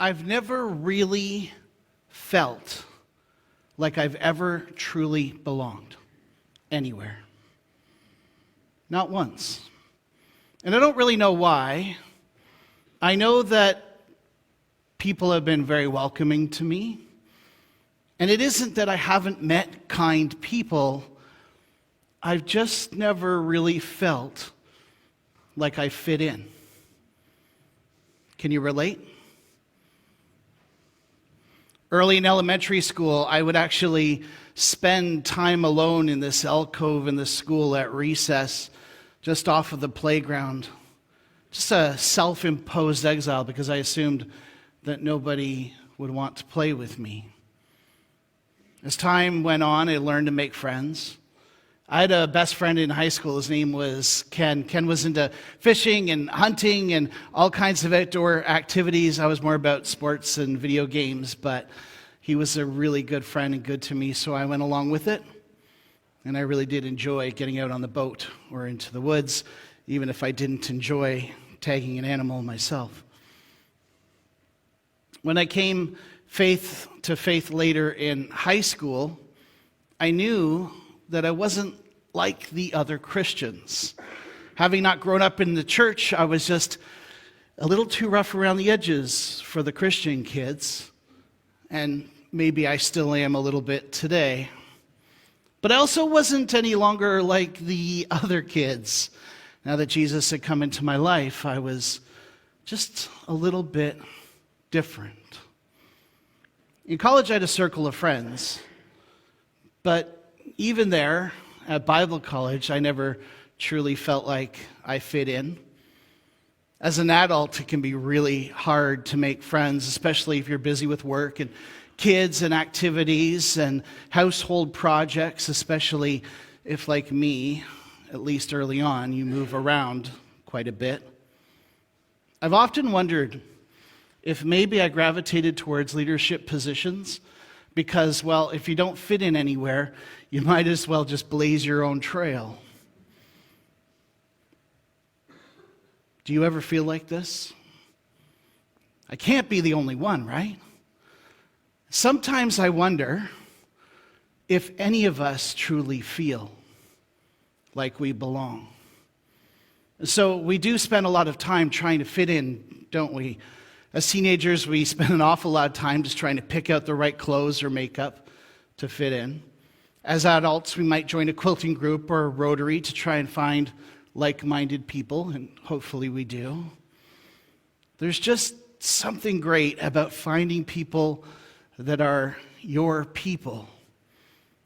I've never really felt like I've ever truly belonged anywhere. Not once. And I don't really know why. I know that people have been very welcoming to me. And it isn't that I haven't met kind people. I've just never really felt like I fit in. Can you relate? Early in elementary school, I would actually spend time alone in this alcove in the school at recess, just off of the playground. Just a self-imposed exile because I assumed that nobody would want to play with me. As time went on, I learned to make friends. I had a best friend in high school. His name was Ken. Ken was into fishing and hunting and all kinds of outdoor activities. I was more about sports and video games, but he was a really good friend and good to me, so I went along with it. And I really did enjoy getting out on the boat or into the woods, even if I didn't enjoy tagging an animal myself. When I came faith to faith later in high school, I knew that I wasn't like the other Christians. Having not grown up in the church, I was just a little too rough around the edges for the Christian kids, and maybe I still am a little bit today. But I also wasn't any longer like the other kids. Now that Jesus had come into my life, I was just a little bit different. In college, I had a circle of friends, but even there, at Bible college, I never truly felt like I fit in. As an adult, it can be really hard to make friends, especially if you're busy with work and kids and activities and household projects, especially if, like me, at least early on, you move around quite a bit. I've often wondered if maybe I gravitated towards leadership positions because, well, if you don't fit in anywhere, you might as well just blaze your own trail. Do you ever feel like this? I can't be the only one, right? Sometimes I wonder if any of us truly feel like we belong. So we do spend a lot of time trying to fit in, don't we? As teenagers, we spend an awful lot of time just trying to pick out the right clothes or makeup to fit in. As adults, we might join a quilting group or a Rotary to try and find like-minded people, and hopefully we do. There's just something great about finding people that are your people.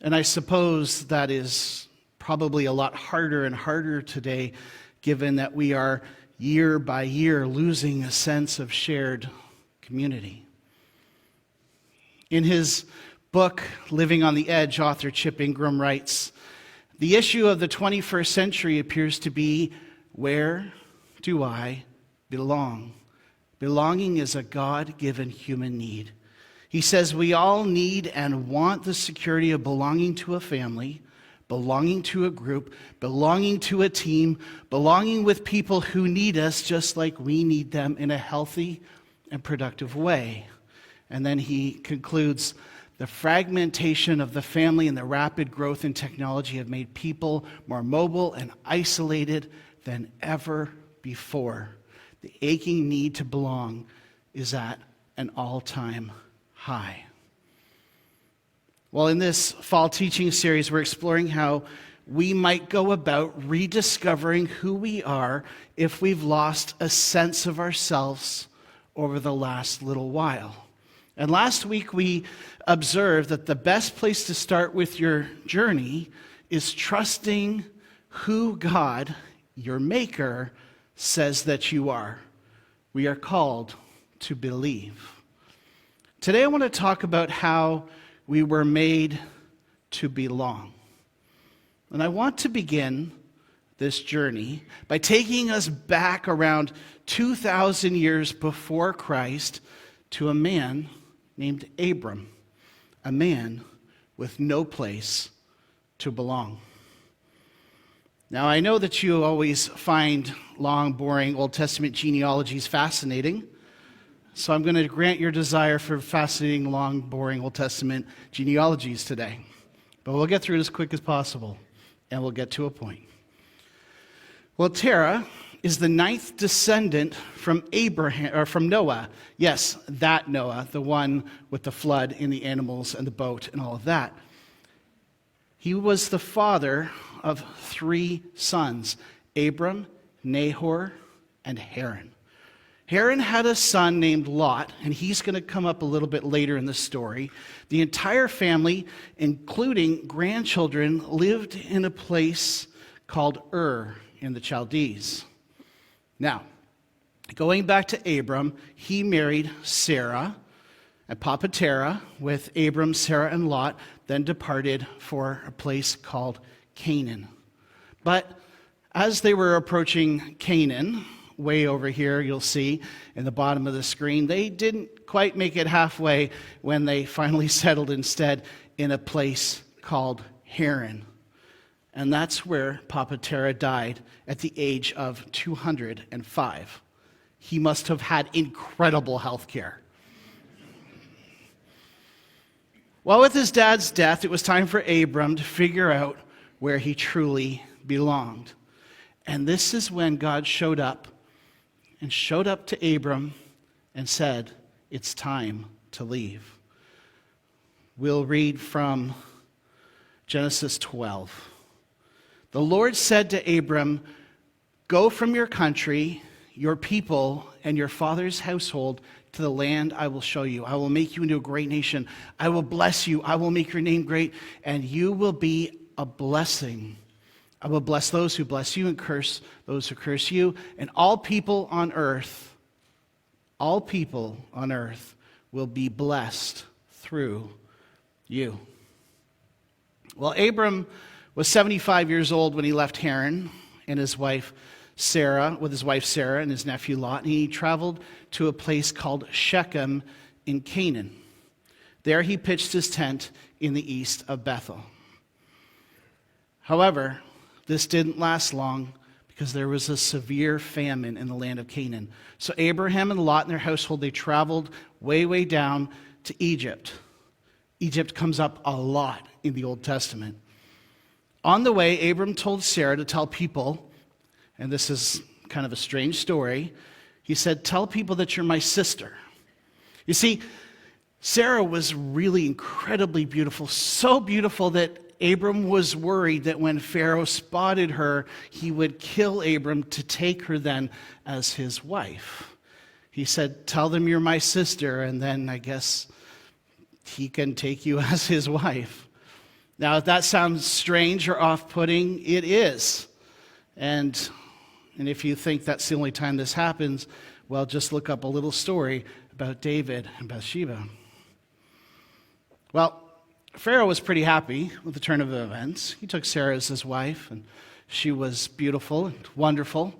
And I suppose that is probably a lot harder and harder today, given that we are year by year losing a sense of shared community. In his book, Living on the Edge, author Chip Ingram writes, "The issue of the 21st century appears to be, where do I belong?" Belonging is a God-given human need. He says we all need and want the security of belonging to a family, belonging to a group, belonging to a team, belonging with people who need us just like we need them in a healthy and productive way. And then he concludes, the fragmentation of the family and the rapid growth in technology have made people more mobile and isolated than ever before. The aching need to belong is at an all-time high. Well, in this fall teaching series, we're exploring how we might go about rediscovering who we are if we've lost a sense of ourselves over the last little while. And last week, we observed that the best place to start with your journey is trusting who God, your Maker, says that you are. We are called to believe. Today, I want to talk about how we were made to belong. And I want to begin this journey by taking us back around 2,000 years before Christ to a man named Abram, a man with no place to belong. Now, I know that you always find long, boring Old Testament genealogies fascinating, So I'm going to grant your desire for fascinating, long, boring Old Testament genealogies today. But we'll get through it as quick as possible, and we'll get to a point. Well, Terah is the ninth descendant from Abraham, or from Noah. Yes, that Noah, the one with the flood and the animals and the boat and all of that. He was the father of three sons, Abram, Nahor, and Haran. Haran had a son named Lot, and he's going to come up a little bit later in the story. The entire family, including grandchildren, lived in a place called Ur in the Chaldees. Now, going back to Abram, he married Sarah and Papa Terah with Abram, Sarah, and Lot, then departed for a place called Canaan. But as they were approaching Canaan, way over here, you'll see in the bottom of the screen, they didn't quite make it halfway when they finally settled instead in a place called Haran. And that's where Papa Terah died at the age of 205. He must have had incredible health care. Well, with his dad's death, it was time for Abram to figure out where he truly belonged. And this is when God showed up to Abram and said, "It's time to leave." We'll read from Genesis 12. The Lord said to Abram, "Go from your country, your people, and your father's household to the land I will show you. I will make you into a great nation. I will bless you. I will make your name great, and you will be a blessing. I will bless those who bless you and curse those who curse you. And all people on earth will be blessed through you." Well, Abram was 75 years old when he left Haran and his wife Sarah and his nephew Lot, and he traveled to a place called Shechem in Canaan. There he pitched his tent in the east of Bethel. However, this didn't last long because there was a severe famine in the land of Canaan. So Abraham and Lot and their household, they traveled way down to Egypt. Egypt comes up a lot in the Old Testament. On the way, Abram told Sarah to tell people, and this is kind of a strange story, he said, "Tell people that you're my sister." You see, Sarah was really incredibly beautiful, so beautiful that Abram was worried that when Pharaoh spotted her, he would kill Abram to take her then as his wife. He said, "Tell them you're my sister, and then I guess he can take you as his wife." Now, if that sounds strange or off-putting, it is. And if you think that's the only time this happens, well, just look up a little story about David and Bathsheba. Well, Pharaoh was pretty happy with the turn of events. He took Sarah as his wife, and she was beautiful and wonderful.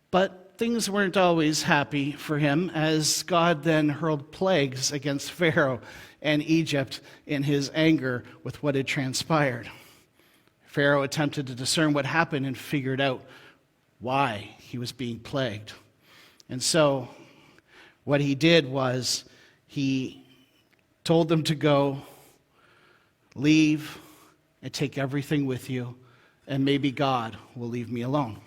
But things weren't always happy for him, as God then hurled plagues against Pharaoh and Egypt in his anger with what had transpired. Pharaoh attempted to discern what happened and figured out why he was being plagued. And so what he did was he told them to go, leave, and take everything with you, and maybe God will leave me alone.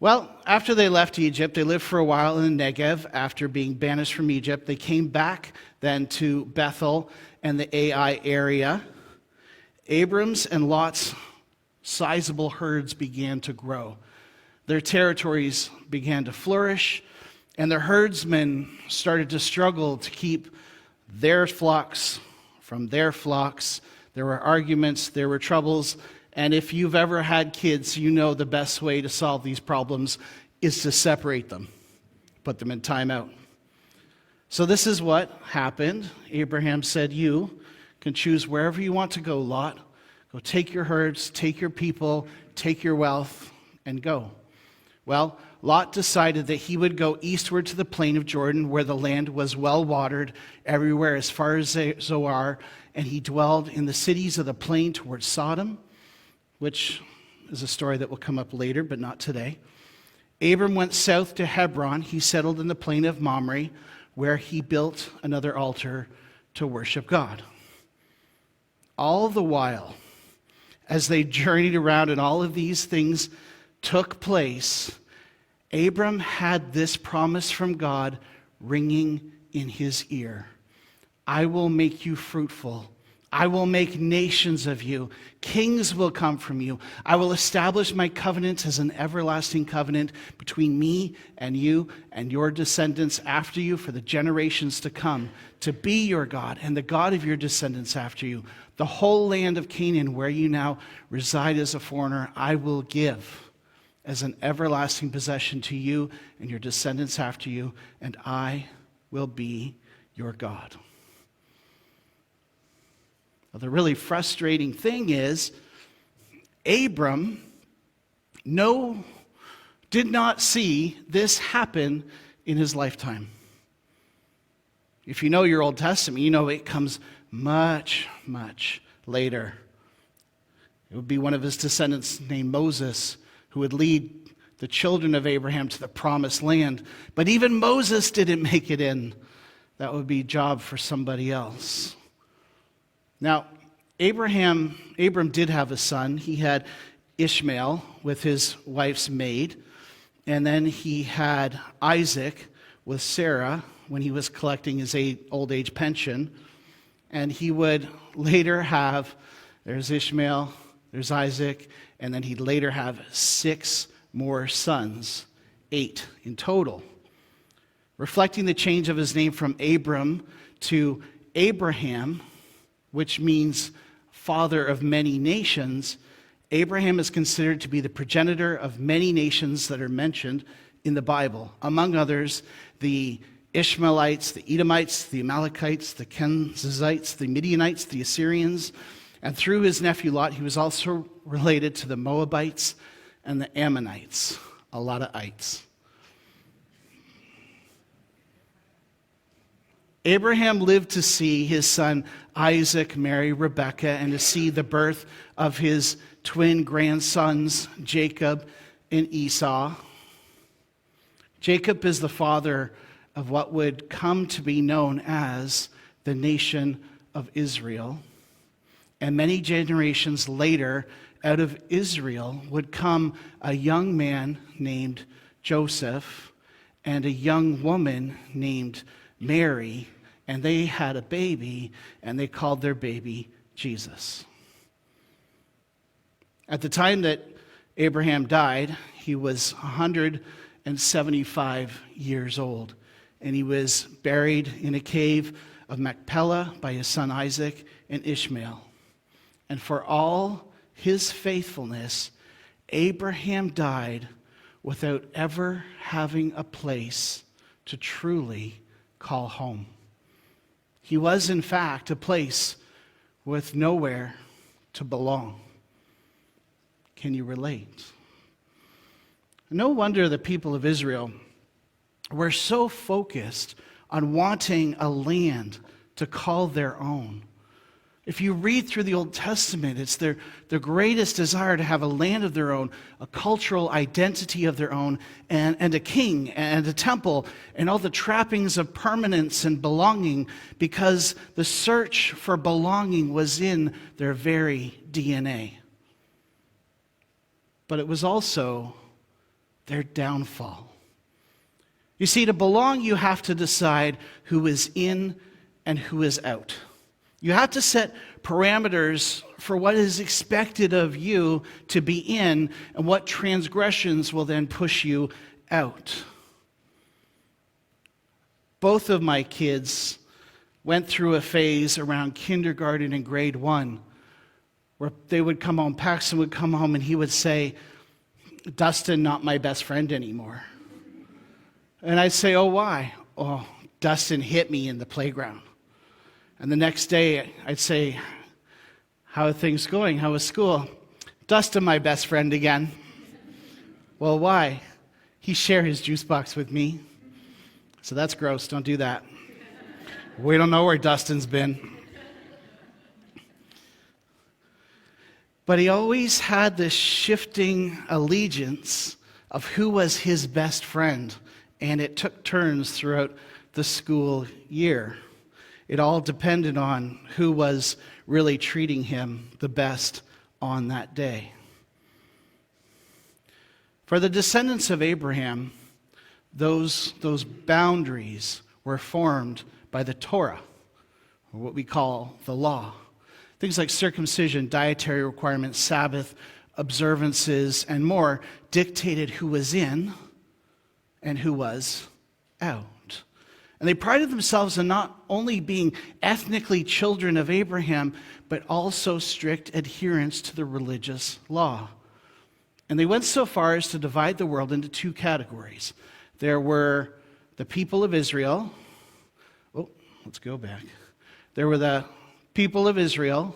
Well, after they left Egypt, they lived for a while in the Negev. After being banished from Egypt, they came back then to Bethel and the Ai area. Abram's and Lot's sizable herds began to grow. Their territories began to flourish, and their herdsmen started to struggle to keep their flocks from their flocks. There were arguments, there were troubles, and if you've ever had kids, you know the best way to solve these problems is to separate them, put them in timeout. So this is what happened. Abraham said, "You can choose wherever you want to go, Lot. Go take your herds, take your people, take your wealth, and go." Well, Lot decided that he would go eastward to the plain of Jordan, where the land was well watered everywhere as far as Zoar, and he dwelled in the cities of the plain towards Sodom, which is a story that will come up later, but not today. Abram went south to Hebron. He settled in the plain of Mamre, where he built another altar to worship God. All the while, as they journeyed around and all of these things took place, Abram had this promise from God ringing in his ear. I will make you fruitful. I will make nations of you. Kings will come from you. I will establish my covenant as an everlasting covenant between me and you and your descendants after you for the generations to come, to be your God and the God of your descendants after you. The whole land of Canaan, where you now reside as a foreigner, I will give as an everlasting possession to you and your descendants after you, and I will be your God. Well, the really frustrating thing is, Abram did not see this happen in his lifetime. If you know your Old Testament, you know it comes much, much later. It would be one of his descendants named Moses who would lead the children of Abraham to the promised land. But even Moses didn't make it in. That would be a job for somebody else. Now, Abram did have a son. He had Ishmael with his wife's maid. And then he had Isaac with Sarah when he was collecting his old age pension. And he would later have, there's Ishmael, there's Isaac, and then he'd later have 6 more sons, 8 in total. Reflecting the change of his name from Abram to Abraham, which means father of many nations, Abraham is considered to be the progenitor of many nations that are mentioned in the Bible. Among others, the Ishmaelites, the Edomites, the Amalekites, the Kenizzites, the Midianites, the Assyrians, and through his nephew Lot, he was also related to the Moabites and the Ammonites, a lot of ites. Abraham lived to see his son Isaac marry Rebekah and to see the birth of his twin grandsons, Jacob and Esau. Jacob is the father of what would come to be known as the nation of Israel. And many generations later, out of Israel would come a young man named Joseph and a young woman named Mary, and they had a baby, and they called their baby Jesus. At the time that Abraham died, he was 175 years old, and he was buried in a cave of Machpelah by his son Isaac and Ishmael. And for all his faithfulness, Abraham died without ever having a place to truly call home. He was, in fact, a place with nowhere to belong. Can you relate? No wonder the people of Israel were so focused on wanting a land to call their own. If you read through the Old Testament, it's their greatest desire to have a land of their own, a cultural identity of their own, and a king and a temple, and all the trappings of permanence and belonging, because the search for belonging was in their very DNA. But it was also their downfall. You see, to belong, you have to decide who is in and who is out. You have to set parameters for what is expected of you to be in and what transgressions will then push you out. Both of my kids went through a phase around kindergarten and grade 1 where they would come home, Paxton would come home and he would say, "Dustin, not my best friend anymore." And I'd say, "Oh, why?" "Oh, Dustin hit me in the playground." And the next day, I'd say, "How are things going? How was school?" "Dustin, my best friend again." "Well, why?" "He shared his juice box with me." So that's gross. Don't do that. We don't know where Dustin's been. But he always had this shifting allegiance of who was his best friend, and it took turns throughout the school year. It all depended on who was really treating him the best on that day. For the descendants of Abraham, those boundaries were formed by the Torah, or what we call the law. Things like circumcision, dietary requirements, Sabbath observances, and more dictated who was in and who was out. And they prided themselves on not only being ethnically children of Abraham, but also strict adherents to the religious law. And they went so far as to divide the world into two categories. There were the people of Israel. Oh, let's go back. There were the people of Israel,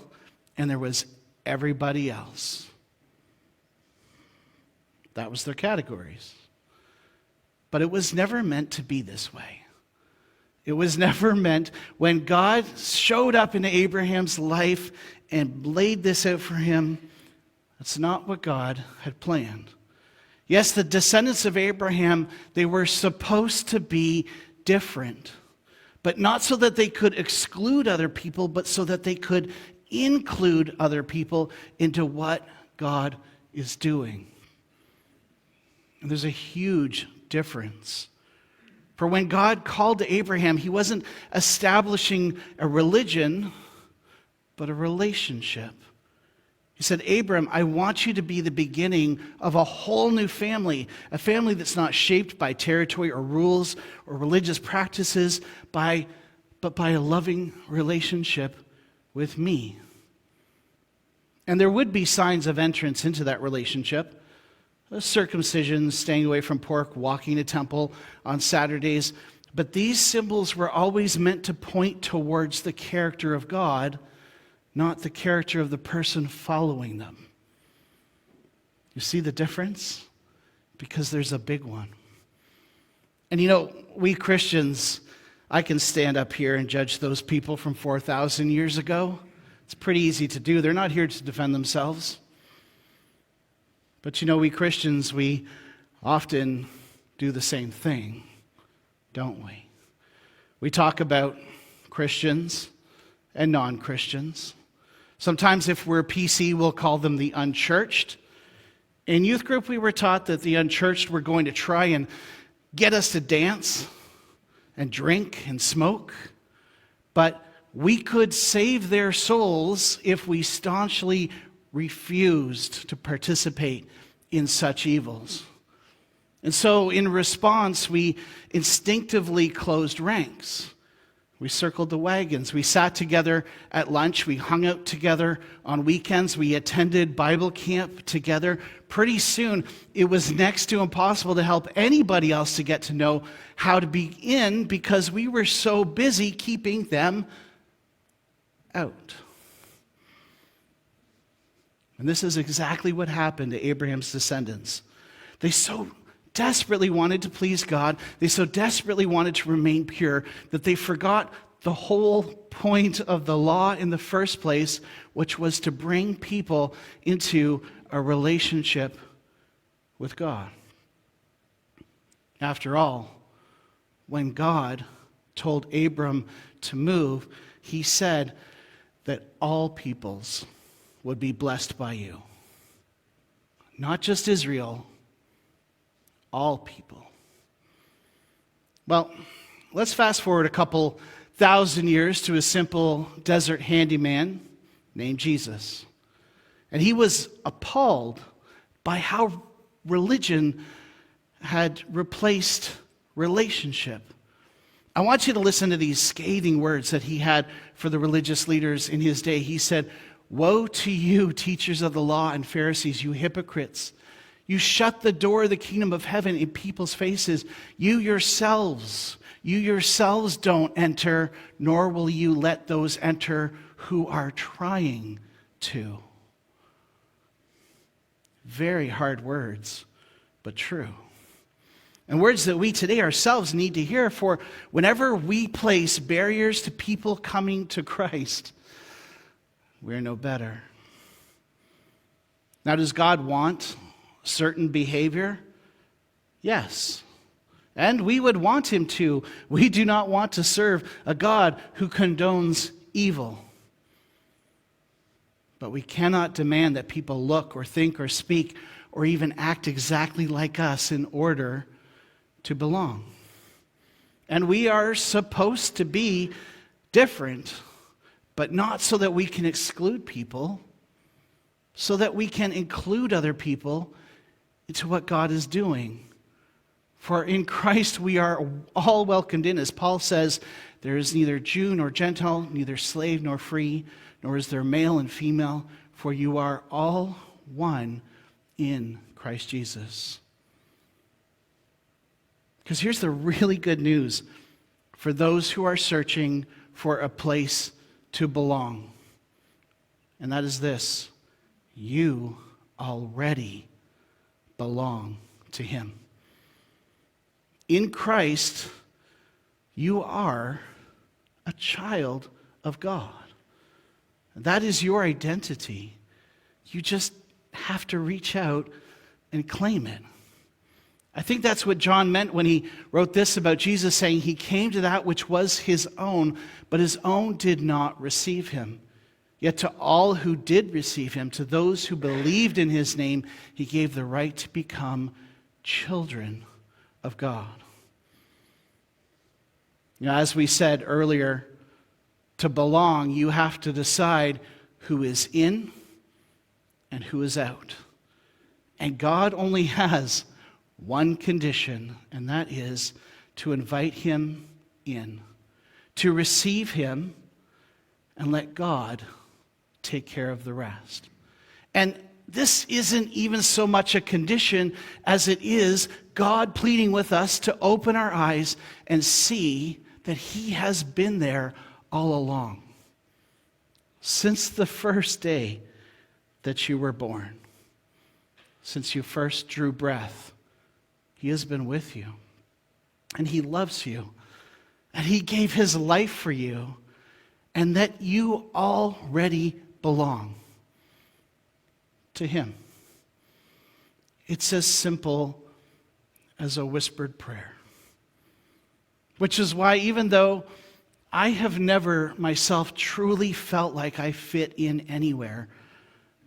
and there was everybody else. That was their categories. But it was never meant to be this way. It was never meant, when God showed up in Abraham's life and laid this out for him, that's not what God had planned. Yes, the descendants of Abraham, they were supposed to be different, but not so that they could exclude other people, but so that they could include other people into what God is doing. And there's a huge difference. For when God called to Abraham, he wasn't establishing a religion, but a relationship. He said, Abram, I want you to be the beginning of a whole new family, a family that's not shaped by territory or rules or religious practices, but by a loving relationship with me. And there would be signs of entrance into that relationship. Circumcision, staying away from pork, walking to temple on Saturdays. But these symbols were always meant to point towards the character of God, not the character of the person following them. You see the difference? Because there's a big one. And you know, we Christians, I can stand up here and judge those people from 4,000 years ago. It's pretty easy to do. They're not here to defend themselves. But you know, we Christians, we often do the same thing, don't we? We talk about Christians and non-Christians. Sometimes if we're PC, we'll call them the unchurched. In youth group, we were taught that the unchurched were going to try and get us to dance and drink and smoke. But we could save their souls if we staunchly refused to participate in such evils. And so in response, we instinctively closed ranks. We circled the wagons. We sat together at lunch. We hung out together on weekends. We attended Bible camp together. Pretty soon, it was next to impossible to help anybody else to get to know how to be in because we were so busy keeping them out. And this is exactly what happened to Abraham's descendants. They so desperately wanted to please God, they so desperately wanted to remain pure, that they forgot the whole point of the law in the first place, which was to bring people into a relationship with God. After all, when God told Abram to move, he said that all peoples would be blessed by you. Not just Israel, all people. Well, let's fast forward a couple thousand years to a simple desert handyman named Jesus. And he was appalled by how religion had replaced relationship. I want you to listen to these scathing words that he had for the religious leaders in his day. He said, "Woe to you, teachers of the law and Pharisees, you hypocrites! You shut the door of the kingdom of heaven in people's faces. You yourselves don't enter, nor will you let those enter who are trying to." Very hard words, but true. And words that we today ourselves need to hear, for whenever we place barriers to people coming to Christ, we're no better. Now, does God want certain behavior? Yes. And we would want him to. We do not want to serve a God who condones evil. But we cannot demand that people look or think or speak or even act exactly like us in order to belong. And we are supposed to be different, but not so that we can exclude people, so that we can include other people into what God is doing. For in Christ we are all welcomed in. As Paul says, there is neither Jew nor Gentile, neither slave nor free, nor is there male and female, for you are all one in Christ Jesus. Because here's the really good news for those who are searching for a place to belong. And that is this: you already belong to him. In Christ, you are a child of God. That is your identity. You just have to reach out and claim it. I think that's what John meant when he wrote this about Jesus, saying he came to that which was his own, but his own did not receive him. Yet to all who did receive him, to those who believed in his name, he gave the right to become children of God. You know, as we said earlier, to belong, you have to decide who is in and who is out. And God only has one condition, and that is to invite him in, to receive him, and let God take care of the rest. And this isn't even so much a condition as it is God pleading with us to open our eyes and see that he has been there all along. Since the first day that you were born, since you first drew breath, he has been with you. And he loves you. And he gave his life for you. And that you already belong to him. It's as simple as a whispered prayer. Which is why, even though I have never myself truly felt like I fit in anywhere,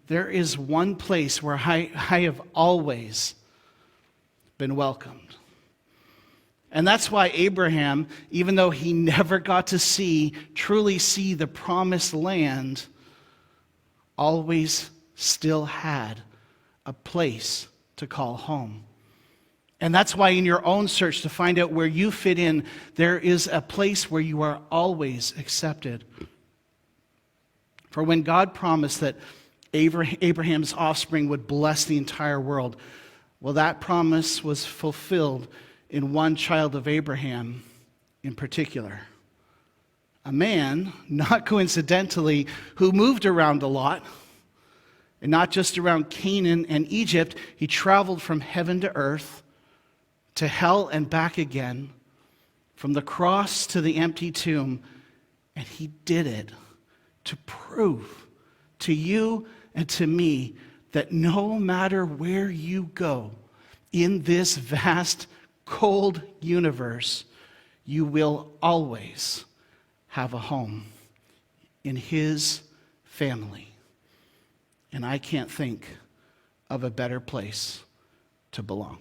there is one place where I have always been welcomed. And that's why Abraham, even though he never got to truly see the promised land, always still had a place to call home. And that's why in your own search to find out where you fit in, there is a place where you are always accepted. For when God promised that Abraham's offspring would bless the entire world, well, that promise was fulfilled in one child of Abraham in particular. A man, not coincidentally, who moved around a lot, and not just around Canaan and Egypt. He traveled from heaven to earth, to hell and back again, from the cross to the empty tomb, and he did it to prove to you and to me that no matter where you go in this vast, cold universe, you will always have a home in his family. And I can't think of a better place to belong.